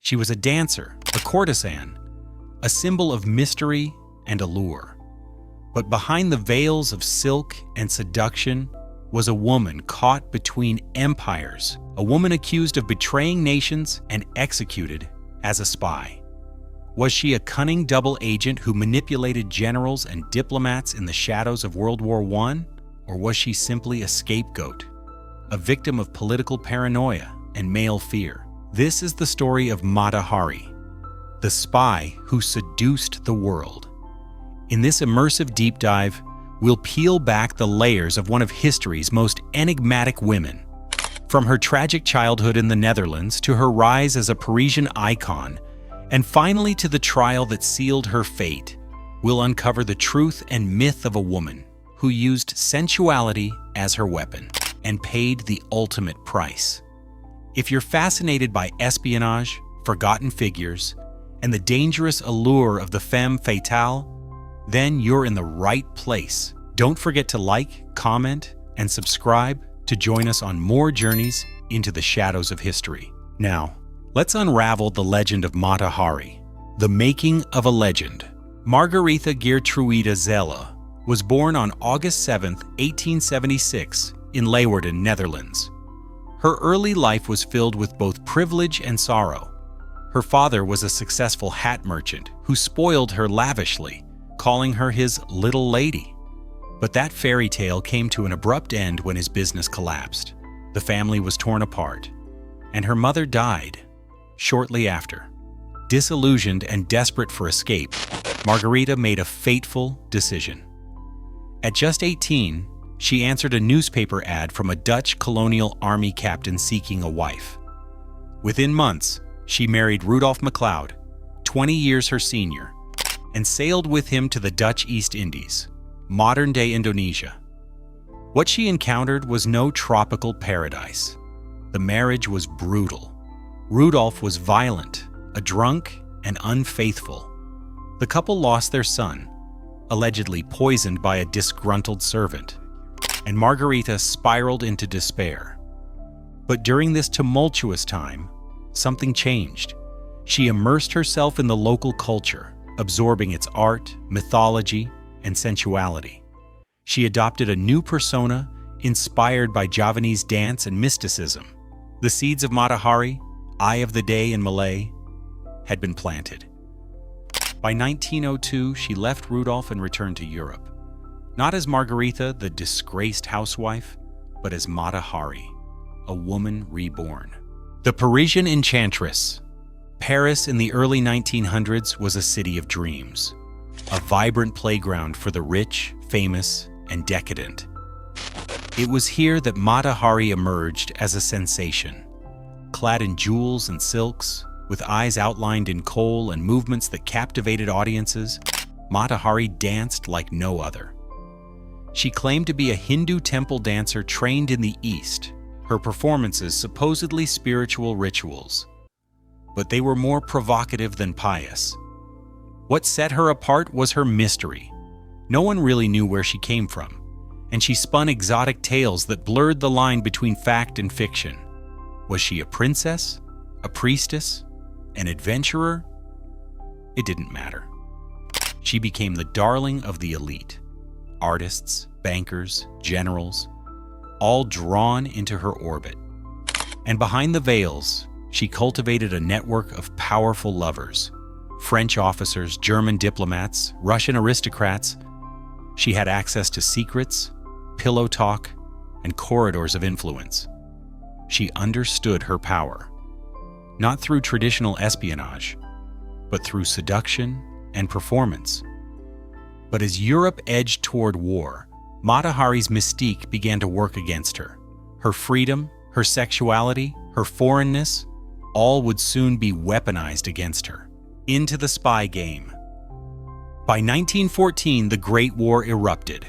She was a dancer, a courtesan, a symbol of mystery and allure. But behind the veils of silk and seduction was a woman caught between empires, a woman accused of betraying nations and executed as a spy. Was she a cunning double agent who manipulated generals and diplomats in the shadows of World War I? Or was she simply a scapegoat, a victim of political paranoia and male fear? This is the story of Mata Hari, the spy who seduced the world. In this immersive deep dive, we'll peel back the layers of one of history's most enigmatic women. From her tragic childhood in the Netherlands to her rise as a Parisian icon, and finally to the trial that sealed her fate, we'll uncover the truth and myth of a woman who used sensuality as her weapon and paid the ultimate price. If you're fascinated by espionage, forgotten figures, and the dangerous allure of the femme fatale, then you're in the right place. Don't forget to like, comment, and subscribe to join us on more journeys into the shadows of history. Now, let's unravel the legend of Mata Hari, the making of a legend. Margaretha Geertruida Zelle was born on August 7, 1876, in Leeuwarden, Netherlands. Her early life was filled with both privilege and sorrow. Her father was a successful hat merchant who spoiled her lavishly, calling her his little lady. But that fairy tale came to an abrupt end when his business collapsed. The family was torn apart, and her mother died shortly after. Disillusioned and desperate for escape, Margaretha made a fateful decision. At just 18, she answered a newspaper ad from a Dutch colonial army captain seeking a wife. Within months, she married Rudolf MacLeod, 20 years her senior, and sailed with him to the Dutch East Indies, modern-day Indonesia. What she encountered was no tropical paradise. The marriage was brutal. Rudolf was violent, a drunk, and unfaithful. The couple lost their son, allegedly poisoned by a disgruntled servant, and Margaretha spiraled into despair. But during this tumultuous time, something changed. She immersed herself in the local culture, absorbing its art, mythology, and sensuality. She adopted a new persona inspired by Javanese dance and mysticism. The seeds of Mata Hari, Eye of the Day in Malay, had been planted. By 1902, she left Rudolf and returned to Europe, not as Margaretha, the disgraced housewife, but as Mata Hari, a woman reborn. The Parisian enchantress. Paris in the early 1900s was a city of dreams, a vibrant playground for the rich, famous, and decadent. It was here that Mata Hari emerged as a sensation. Clad in jewels and silks, with eyes outlined in kohl and movements that captivated audiences, Mata Hari danced like no other. She claimed to be a Hindu temple dancer trained in the East, her performances supposedly spiritual rituals. But they were more provocative than pious. What set her apart was her mystery. No one really knew where she came from, and she spun exotic tales that blurred the line between fact and fiction. Was she a princess? A priestess? An adventurer? It didn't matter. She became the darling of the elite. Artists, bankers, generals, all drawn into her orbit. And behind the veils, she cultivated a network of powerful lovers. French officers, German diplomats, Russian aristocrats. She had access to secrets, pillow talk, and corridors of influence. She understood her power, not through traditional espionage, but through seduction and performance. But as Europe edged toward war, Mata Hari's mystique began to work against her. Her freedom, her sexuality, her foreignness, all would soon be weaponized against her. Into the spy game. By 1914, the Great War erupted,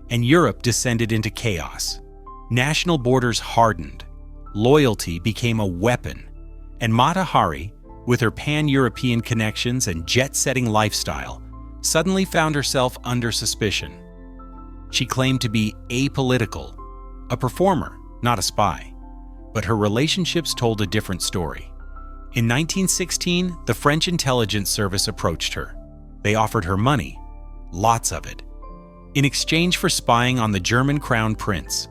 and Europe descended into chaos. National borders hardened, loyalty became a weapon, and Mata Hari, with her pan-European connections and jet-setting lifestyle, suddenly found herself under suspicion. She claimed to be apolitical, a performer, not a spy, but her relationships told a different story. In 1916, the French intelligence service approached her. They offered her money, lots of it, in exchange for spying on the German crown prince.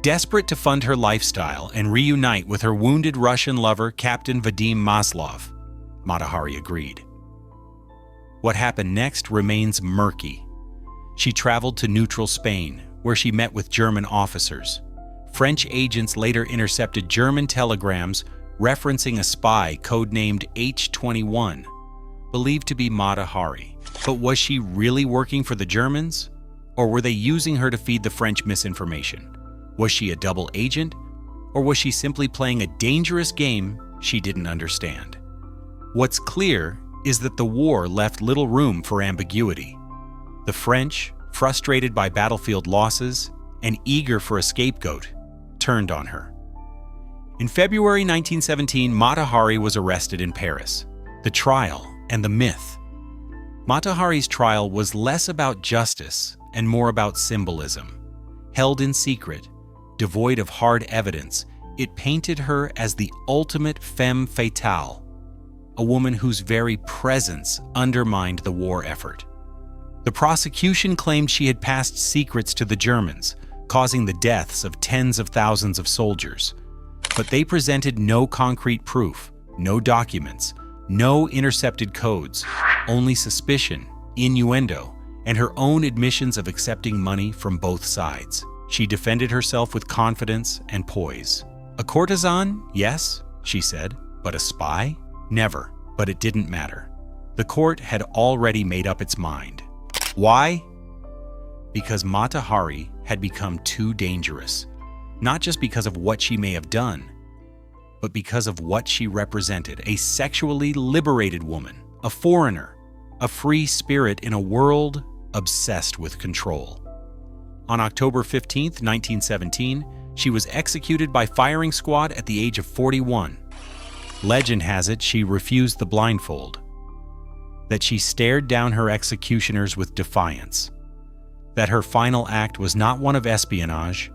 Desperate to fund her lifestyle and reunite with her wounded Russian lover, Captain Vadim Maslov, Mata Hari agreed. What happened next remains murky. She traveled to neutral Spain, where she met with German officers. French agents later intercepted German telegrams referencing a spy codenamed H-21, believed to be Mata Hari. But was she really working for the Germans? Or were they using her to feed the French misinformation? Was she a double agent? Or was she simply playing a dangerous game she didn't understand? What's clear is that the war left little room for ambiguity. The French, frustrated by battlefield losses and eager for a scapegoat, turned on her. In February 1917, Mata Hari was arrested in Paris. The trial and the myth. Mata Hari's trial was less about justice and more about symbolism. Held in secret, devoid of hard evidence, it painted her as the ultimate femme fatale, a woman whose very presence undermined the war effort. The prosecution claimed she had passed secrets to the Germans, causing the deaths of tens of thousands of soldiers. But they presented no concrete proof, no documents, no intercepted codes, only suspicion, innuendo, and her own admissions of accepting money from both sides. She defended herself with confidence and poise. A courtesan? Yes, she said. But a spy? Never. But it didn't matter. The court had already made up its mind. Why? Because Mata Hari had become too dangerous. Not just because of what she may have done, but because of what she represented, a sexually liberated woman, a foreigner, a free spirit in a world obsessed with control. On October 15, 1917, she was executed by firing squad at the age of 41. Legend has it she refused the blindfold, that she stared down her executioners with defiance, that her final act was not one of espionage,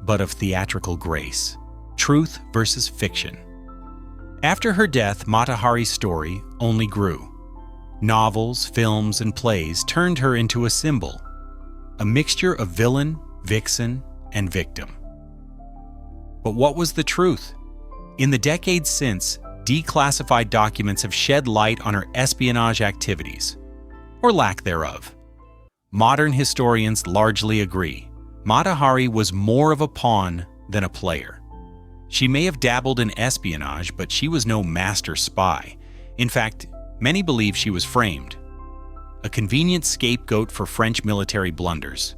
but of theatrical grace. Truth versus fiction. After her death, Mata Hari's story only grew. Novels, films, and plays turned her into a symbol, a mixture of villain, vixen, and victim. But what was the truth? In the decades since, declassified documents have shed light on her espionage activities, or lack thereof. Modern historians largely agree. Mata Hari was more of a pawn than a player. She may have dabbled in espionage, but she was no master spy. In fact, many believe she was framed, a convenient scapegoat for French military blunders.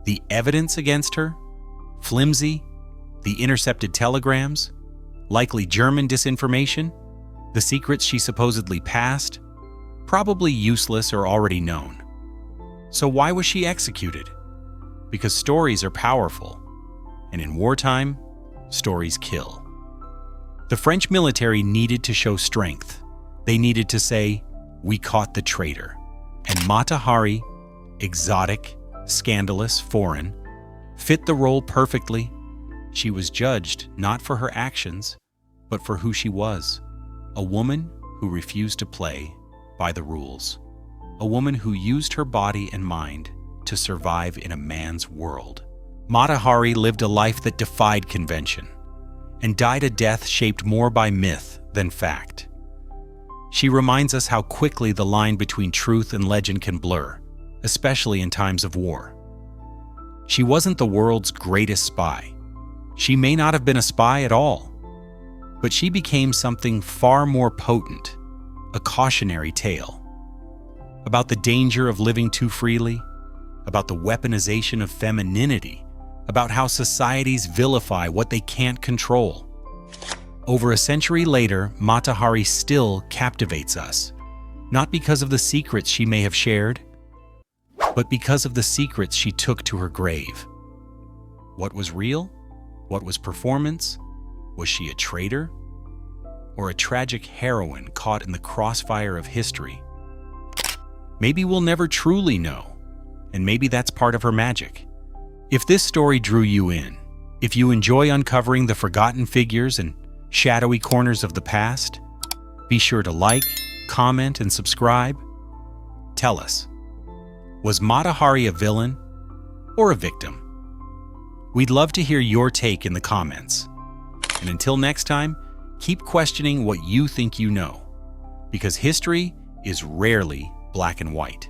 The evidence against her? Flimsy? The intercepted telegrams? Likely German disinformation? The secrets she supposedly passed? Probably useless or already known. So why was she executed? Because stories are powerful, and in wartime, stories kill. The French military needed to show strength. They needed to say, "We caught the traitor." And Mata Hari, exotic, scandalous, foreign, fit the role perfectly. She was judged not for her actions, but for who she was. A woman who refused to play by the rules. A woman who used her body and mind to survive in a man's world. Mata Hari lived a life that defied convention and died a death shaped more by myth than fact. She reminds us how quickly the line between truth and legend can blur, especially in times of war. She wasn't the world's greatest spy. She may not have been a spy at all, but she became something far more potent, a cautionary tale about the danger of living too freely, about the weaponization of femininity, about how societies vilify what they can't control. Over a century later, Mata Hari still captivates us, not because of the secrets she may have shared, but because of the secrets she took to her grave. What was real? What was performance? Was she a traitor? Or a tragic heroine caught in the crossfire of history? Maybe we'll never truly know, and maybe that's part of her magic. If this story drew you in, if you enjoy uncovering the forgotten figures and shadowy corners of the past, Be sure to like, comment, and subscribe. Tell us, was Mata Hari a villain or a victim? We'd love to hear your take in the comments. And until next time, keep questioning what you think you know, because history is rarely black and white.